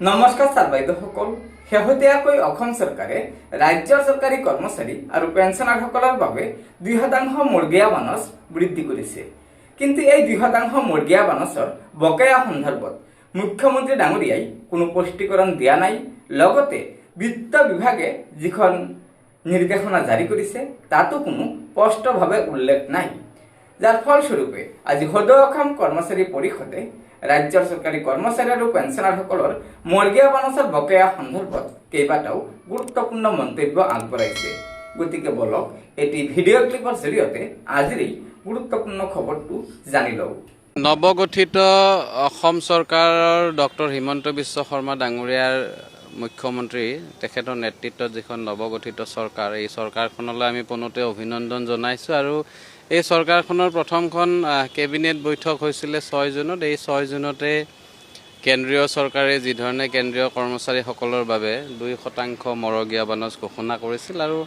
নমস্কাৰ ছাৰ বাইদেউসকল, শেহতীয়াকৈ অসম চৰকাৰে ৰাজ্যৰ চৰকাৰী কৰ্মচাৰী আৰু পেঞ্চনাৰসকলৰ বাবে 2% মৰ্গীয়া বানচ বৃদ্ধি কৰিছে। কিন্তু এই 2% মৰ্গীয়া বানচৰ বকেয়া সন্দৰ্ভত মুখ্যমন্ত্ৰী ডাঙৰীয়াই কোনো স্পষ্টীকৰণ দিয়া নাই। লগতে বিত্ত বিভাগে যিখন নিৰ্দেশনা জাৰি কৰিছে তাতো কোনো স্পষ্টভাৱে উল্লেখ নাই, যাৰ ফলস্বৰূপে আজি সদৌ অসম কৰ্মচাৰী পৰিষদে ৰাজ্যৰ চৰকাৰী কৰ্মচাৰী আৰু পেঞ্চনাৰসকলৰ মৰ্গীয়া বানচৰ বকেয়া সন্দৰ্ভত কেইবাটাও গুৰুত্বপূৰ্ণ মন্তব্য আগবঢ়াইছে। গতিকে বলক এটি ভিডিঅ' ক্লিপৰ জৰিয়তে আজিৰ এই গুৰুত্বপূৰ্ণ খবৰটো জানি লওঁ। নৱগঠিত অসম চৰকাৰৰ ডক্টৰ হিমন্ত বিশ্ব শৰ্মা ডাঙৰীয়াৰ মুখ্যমন্ত্ৰী তেখেতৰ নেতৃত্বত যিখন নৱগঠিত চৰকাৰ, এই চৰকাৰখনলৈ আমি পোনতে অভিনন্দন জনাইছোঁ। আৰু এই চৰকাৰখনৰ প্ৰথমখন কেবিনেট বৈঠক হৈছিলে 6 জুনত। এই 6 জুনতে কেন্দ্ৰীয় চৰকাৰে যিধৰণে কেন্দ্ৰীয় কৰ্মচাৰীসকলৰ বাবে 2% মৰগীয়া বানচ ঘোষণা কৰিছিল আৰু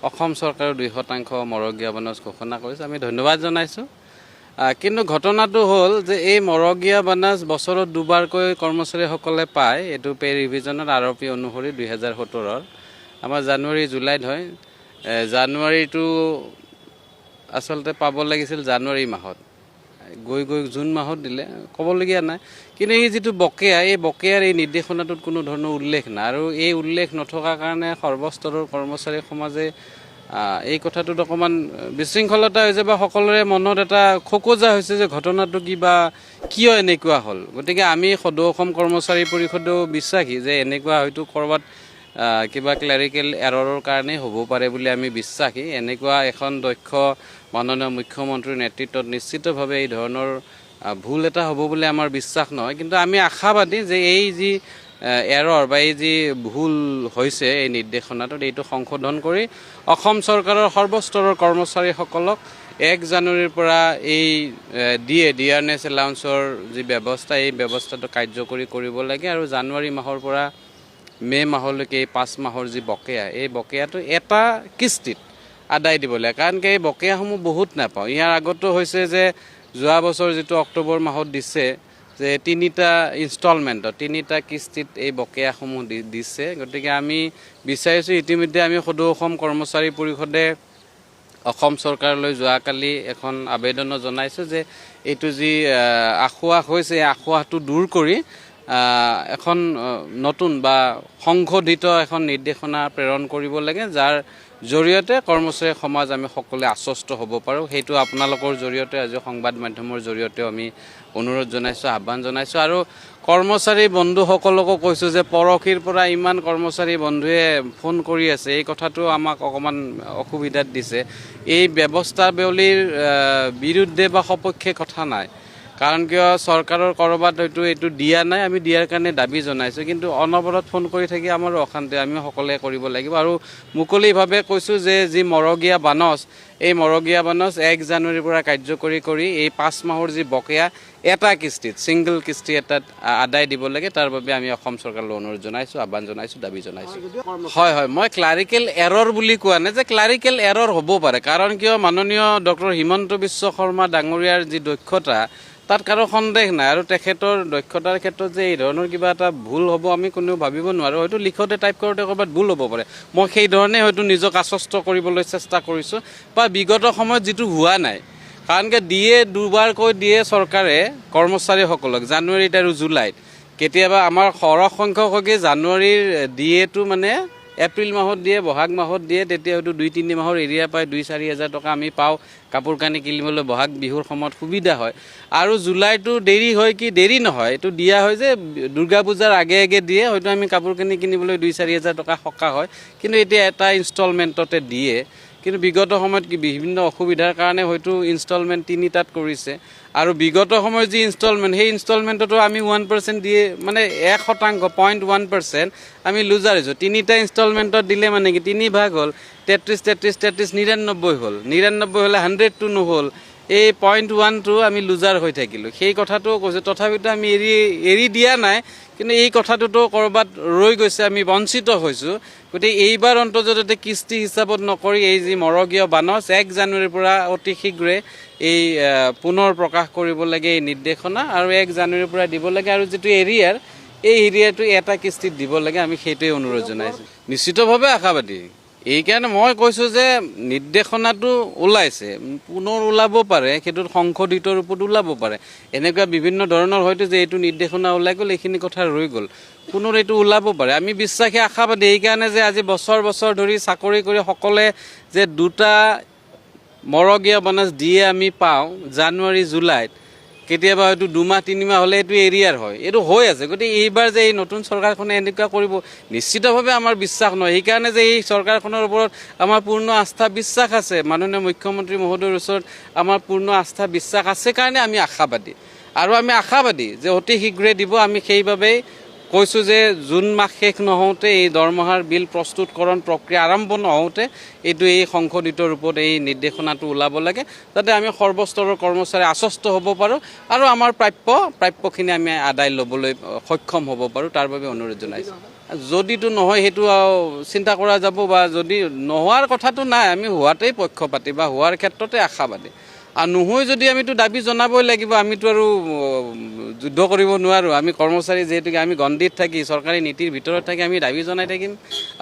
অসম চৰকাৰেও 2% মৰগীয়া বানচ ঘোষণা কৰিছে, আমি ধন্যবাদ জনাইছোঁ। কিন্তু ঘটনাটো হ'ল যে এই মৰগীয়া বানচ বছৰত দুবাৰকৈ কৰ্মচাৰীসকলে পায়। এইটো পে ৰিভিজনত আৰপি অনুসৰি 2017-ৰ আমাৰ জানুৱাৰী জুলাইত হয়। জানুৱাৰীটো আচলতে পাব লাগিছিল জানুৱাৰী মাহত, গৈ জুন মাহত দিলে, ক'বলগীয়া নাই। কিন্তু এই যিটো বকেয়া, এই বকেয়াৰ এই নিৰ্দেশনাটোত কোনো ধৰণৰ উল্লেখ নাই। আৰু এই উল্লেখ নথকাৰ কাৰণে সৰ্বস্তৰৰ কৰ্মচাৰী সমাজে এই কথাটোত অকণমান বিশৃংখলতা হৈছে বা সকলোৰে মনত এটা খোকোজা হৈছে যে ঘটনাটো কিয় এনেকুৱা হ'ল। গতিকে আমি সদৌ অসম কৰ্মচাৰী পৰিষদেও বিশ্বাসী যে এনেকুৱা হয়তো ক'ৰবাত কিবা ক্লেৰিকেল এৰৰৰ কাৰণেই হ'ব পাৰে বুলি আমি বিশ্বাসী। এনেকুৱা এখন দক্ষ মাননীয় মুখ্যমন্ত্ৰীৰ নেতৃত্বত নিশ্চিতভাৱে এই ধৰণৰ ভুল এটা হ'ব বুলি আমাৰ বিশ্বাস নহয়। কিন্তু আমি আশাবাদী যে এই যি এৰৰ বা এই যি ভুল হৈছে এই নিৰ্দেশনাটোত, এইটো সংশোধন কৰি অসম চৰকাৰৰ সৰ্বস্তৰৰ কৰ্মচাৰীসকলক 1 জানুৱাৰীৰ পৰা এই ডিয়াৰনেছ এলাউন্সৰ যি ব্যৱস্থা, এই ব্যৱস্থাটো কাৰ্যকৰী কৰিব লাগে। আৰু জানুৱাৰী মাহৰ পৰা মে' মাহলৈকে এই 5 মাহৰ যি বকেয়া, এই বকেয়াটো এটা কিস্তিত আদায় দিব লাগে। কাৰণ এই বকেয়াসমূহ বহুত নাপাওঁ। ইয়াৰ আগতো হৈছে যে যোৱা বছৰ যিটো অক্টোবৰ মাহত দিছে যে 3টা ইনষ্টলমেণ্টত 3টা কিস্তিত এই বকেয়াসমূহ দিছে। গতিকে আমি বিচাৰিছোঁ, ইতিমধ্যে আমি সদৌ অসম কৰ্মচাৰী পৰিষদে অসম চৰকাৰলৈ যোৱাকালি এখন আবেদনো জনাইছোঁ যে এইটো যি আঁসোৱাহ হৈছে, এই আঁসোৱাহটো দূৰ কৰি এখন নতুন বা সংশোধিত এখন নিৰ্দেশনা প্ৰেৰণ কৰিব লাগে, যাৰ জৰিয়তে কৰ্মচাৰী সমাজ আমি সকলোৱে আশ্বস্ত হ'ব পাৰোঁ। সেইটো আপোনালোকৰ জৰিয়তে, আজি সংবাদ মাধ্যমৰ জৰিয়তেও আমি অনুৰোধ জনাইছোঁ, আহ্বান জনাইছোঁ। আৰু কৰ্মচাৰী বন্ধুসকলকো কৈছোঁ যে পৰহিৰ পৰা ইমান কৰ্মচাৰী বন্ধুৱে ফোন কৰি আছে, এই কথাটো আমাক অকণমান অসুবিধাত দিছে। এই ব্যৱস্থাৱলীৰ বিৰুদ্ধে বা সপক্ষে কথা নাই, কাৰণ কিয় চৰকাৰৰ ক'ৰবাত হয়তো এইটো দিয়া নাই, আমি দিয়াৰ কাৰণে দাবী জনাইছোঁ। কিন্তু অনবৰত ফোন কৰি থাকি আমাৰো অশান্তি, আমি সকলোৱে কৰিব লাগিব। আৰু মুকলিভাৱে কৈছোঁ যে যি মৰগীয়া বানচ, এই মৰগীয়া বানচ 1 জানুৱাৰীৰ পৰা কাৰ্যকৰী কৰি এই 5 মাহৰ যি বকেয়া এটা কিস্তিত, ছিংগল কিস্তি এটাত আদায় দিব লাগে। তাৰ বাবে আমি অসম চৰকাৰলৈ অনুৰোধ জনাইছোঁ, আহ্বান জনাইছোঁ, দাবী জনাইছোঁ। হয়, মই ক্লাৰিকেল এৰৰ বুলি কোৱা নাই, যে ক্লাৰিকেল এৰৰ হ'ব পাৰে। কাৰণ কিয় মাননীয় ডক্টৰ হিমন্ত বিশ্ব শৰ্মা ডাঙৰীয়াৰ যি দক্ষতা, তাত কাৰো সন্দেহ নাই। আৰু তেখেতৰ দক্ষতাৰ ক্ষেত্ৰত যে এই ধৰণৰ কিবা এটা ভুল হ'ব আমি কোনেও ভাবিব নোৱাৰোঁ। হয়তো লিখোঁতে টাইপ কৰোঁতে ক'ৰবাত ভুল হ'ব পাৰে, মই সেই ধৰণে হয়তো নিজক আশ্বস্ত কৰিবলৈ চেষ্টা কৰিছোঁ, বা বিগত সময়ত যিটো হোৱা নাই। কাৰণ কি দুবাৰকৈ দিয়ে চৰকাৰে কৰ্মচাৰীসকলক, জানুৱাৰীত আৰু জুলাইত। কেতিয়াবা আমাৰ সৰহ সংখ্যকে জানুৱাৰীৰ ডিএটো মানে এপ্ৰিল মাহত দিয়ে, বহাগ মাহত দিয়ে, তেতিয়া হয়তো 2-3 মাহৰ এৰিয়া পায় 2-4 হাজাৰ টকা আমি পাওঁ কাপোৰ কানি কিনিবলৈ, বহাগ বিহুৰ সময়ত সুবিধা হয়। আৰু জুলাইটো দেৰি হয় কি দেৰি নহয়, এইটো দিয়া হয় যে দুৰ্গা পূজাৰ আগে দিয়ে, হয়তো আমি কাপোৰ কানি কিনিবলৈ 2-4 হাজাৰ টকা সকাহ হয়। কিন্তু এতিয়া এটা ইনষ্টলমেণ্টতে দিয়ে। কিন্তু বিগত সময়ত বিভিন্ন অসুবিধাৰ কাৰণে হয়তো ইনষ্টলমেণ্ট 3টাত কৰিছে। আৰু বিগত সময়ৰ যি ইনষ্টলমেণ্ট, সেই ইনষ্টলমেণ্টতো আমি 1% দিয়ে, মানে 1% 0.1% আমি লুজাৰ হৈছোঁ। 3টা ইনষ্টলমেণ্টত দিলে মানে কি 3 ভাগ হ'ল, 33 99 হ'ল। 99 হ'লে 100টো নহ'ল, এই 0.1টো আমি লুজাৰ হৈ থাকিলোঁ। সেই কথাটোও কৈছোঁ। তথাপিতো আমি এৰি দিয়া নাই, কিন্তু এই কথাটোতো ক'ৰবাত ৰৈ গৈছে, আমি বঞ্চিত হৈছোঁ। গতিকে এইবাৰ অন্তৰ্জাতীয় কিস্তি হিচাপত নকৰি এই যি মৰগীয় বানচ 1 জানুৱাৰীৰ পৰা অতি শীঘ্ৰে এই পুনৰ প্ৰকাশ কৰিব লাগে এই নিৰ্দেশনা, আৰু 1 জানুৱাৰীৰ পৰা দিব লাগে। আৰু যিটো এৰিয়াৰ এই এৰিয়াটো এটা কিস্তিত দিব লাগে, আমি সেইটোৱে অনুৰোধ জনাইছোঁ। নিশ্চিতভাৱে আশাবাদী। এইকাৰণে মই কৈছোঁ যে নিৰ্দেশনাটো ওলাইছে, পুনৰ ওলাব পাৰে, সেইটোত সংশোধিত ৰূপত ওলাব পাৰে। এনেকুৱা বিভিন্ন ধৰণৰ হয়তো যে এইটো নিৰ্দেশনা ওলাই গ'ল, এইখিনি কথা ৰৈ গ'ল, পুনৰ এইটো ওলাব পাৰে। আমি বিশ্বাসী আশাবাদী এইকাৰণে যে আজি বছৰ বছৰ ধৰি চাকৰি কৰি সকলোৱে যে 2টা মৰগীয়া বানাছ দিয়ে আমি পাওঁ জানুৱাৰী জুলাইত, কেতিয়াবা হয়তো 2 মাহ 3 মাহ হ'লে এইটো এৰিয়াৰ হয়, এইটো হৈ আছে। গতিকে এইবাৰ যে এই নতুন চৰকাৰখনে এনেকুৱা কৰিব নিশ্চিতভাৱে আমাৰ বিশ্বাস নহয়। সেইকাৰণে যে এই চৰকাৰখনৰ ওপৰত আমাৰ পূৰ্ণ আস্থা বিশ্বাস আছে, মাননীয় মুখ্যমন্ত্ৰী মহোদয়ৰ ওচৰত আমাৰ পূৰ্ণ আস্থা বিশ্বাস আছে কাৰণে আমি আশাবাদী। আৰু আমি আশাবাদী যে অতি শীঘ্ৰে দিব। আমি সেইবাবেই কৈছোঁ যে জুন মাহ শেষ নহওঁতে এই দৰমহাৰ বিল প্ৰস্তুতকৰণ প্ৰক্ৰিয়া আৰম্ভ নহওঁতে এই সংশোধিত ৰূপত এই নিৰ্দেশনাটো ওলাব লাগে, যাতে আমি সৰ্বস্তৰৰ কৰ্মচাৰী আশ্বস্ত হ'ব পাৰোঁ আৰু আমাৰ প্ৰাপ্যখিনি আমি আদায় ল'বলৈ সক্ষম হ'ব পাৰোঁ, তাৰ বাবে অনুৰোধ জনাইছোঁ। যদিতো নহয় সেইটো চিন্তা কৰা যাব, বা যদি নোহোৱাৰ কথাটো নাই, আমি হোৱাতেই পক্ষপাতী বা হোৱাৰ ক্ষেত্ৰতে আশাবাদী। আৰু নহয় যদি আমিতো দাবী জনাবই লাগিব, আমিতো আৰু যুদ্ধ কৰিব নোৱাৰোঁ। আমি কৰ্মচাৰী যিহেতুকে আমি গণ্ডিত থাকি চৰকাৰী নীতিৰ ভিতৰত থাকি আমি দাবী জনাই থাকিম,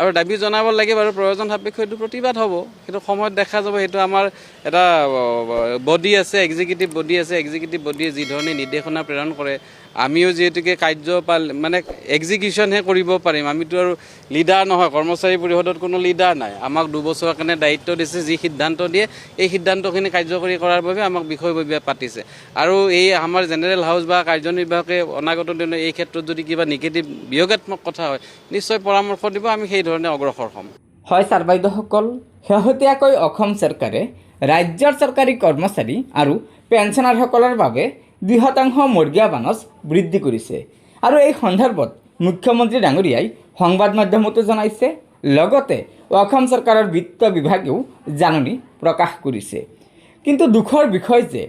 আৰু দাবী জনাব লাগিব, আৰু প্ৰয়োজন সাপেক্ষ সেইটো প্ৰতিবাদ হ'ব। সেইটো সময়ত দেখা যাব। সেইটো আমাৰ এটা বডি আছে, এক্সিকিউটিভ বডি আছে, এক্সিকিউটিভ বডিয়ে যি ধৰণে নিৰ্দেশনা প্ৰেৰণ কৰে, আমিও যিহেতুকে কাৰ্যপাল মানে এক্সিকিউশ্যনহে কৰিব পাৰিম। আমিতো আৰু লিডাৰ নহয়, কৰ্মচাৰী পৰিষদত কোনো লিডাৰ নাই। আমাক 2 বছৰৰ কাৰণে দায়িত্ব দিছে, যি সিদ্ধান্ত দিয়ে এই সিদ্ধান্তখিনি কাৰ্যকৰী কৰাৰ বাবে আমাক বিষয়ববীয়া পাতিছে। আৰু এই আমাৰ জেনেৰেল হাউচ বা কাৰ্যনিৰ্বাহকে অনাগত দিনত এই ক্ষেত্ৰত যদি কিবা নিগেটিভ বিয়োগাত্মক কথা হয়, নিশ্চয় পৰামৰ্শ দিব, আমি সেই ধৰণে অগ্ৰসৰ হ'ম। হয় ছাৰ বাইদেউসকল, শেহতীয়াকৈ অসম চৰকাৰে ৰাজ্যৰ চৰকাৰী কৰ্মচাৰী আৰু পেঞ্চনাৰসকলৰ বাবে 2% মৰ্গীয়া বানচ বৃদ্ধি কৰিছে। আৰু এই সন্দৰ্ভত মুখ্যমন্ত্ৰী ডাঙৰীয়াই সংবাদ মাধ্যমতো জনাইছে, লগতে অসম চৰকাৰৰ বিত্ত বিভাগেও জাননী প্ৰকাশ কৰিছে। কিন্তু দুখৰ বিষয় যে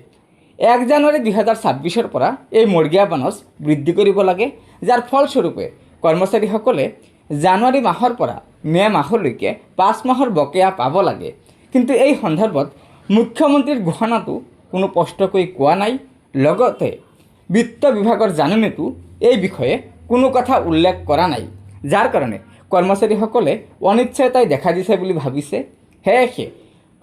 1 জানুৱাৰী 2026 পৰা এই মৰ্গীয়া বানচ বৃদ্ধি কৰিব লাগে, যাৰ ফলস্বৰূপে কৰ্মচাৰীসকলে জানুৱাৰী মাহৰ পৰা মে' মাহলৈকে 5 মাহৰ বকেয়া পাব লাগে। কিন্তু এই সন্দৰ্ভত মুখ্যমন্ত্ৰীৰ ঘোষণাটো কোনো স্পষ্টকৈ কোৱা নাই, লগতে বিত্ত বিভাগৰ জাননীতো এই বিষয়ে কোনো কথা উল্লেখ কৰা নাই, যাৰ কাৰণে কৰ্মচাৰীসকলে অনিশ্চয়তাই দেখা দিছে বুলি ভাবিছে। সেয়েহে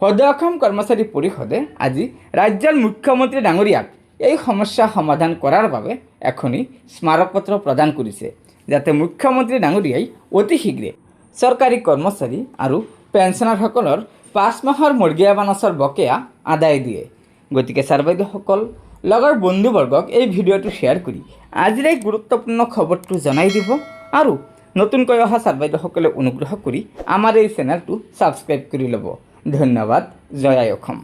সদৌ অসম কৰ্মচাৰী পৰিষদে আজি ৰাজ্যৰ মুখ্যমন্ত্ৰী ডাঙৰীয়াক এই সমস্যা সমাধান কৰাৰ বাবে এখনি স্মাৰকপত্ৰ প্ৰদান কৰিছে, যাতে মুখ্যমন্ত্ৰী ডাঙৰীয়াই অতি শীঘ্ৰে চৰকাৰী কৰ্মচাৰী আৰু পেঞ্চনাৰসকলৰ 5 মাহৰ মৰ্গীয়া বানচৰ বকেয়া আদায় দিয়ে। গতিকে ছাৰ বাইদেউসকল, লগৰ বন্ধুবৰ্গক এই ভিডিঅ'টো শ্বেয়াৰ কৰি আজিৰ এই গুৰুত্বপূৰ্ণ খবৰটো জনাই দিব, আৰু নতুনকৈ অহা ছাৰ বাইদেউসকলে অনুগ্ৰহ কৰি আমাৰ এই চেনেলটো ছাবস্ক্ৰাইব কৰি ল'ব। ধন্যবাদ। জয় আই অসম।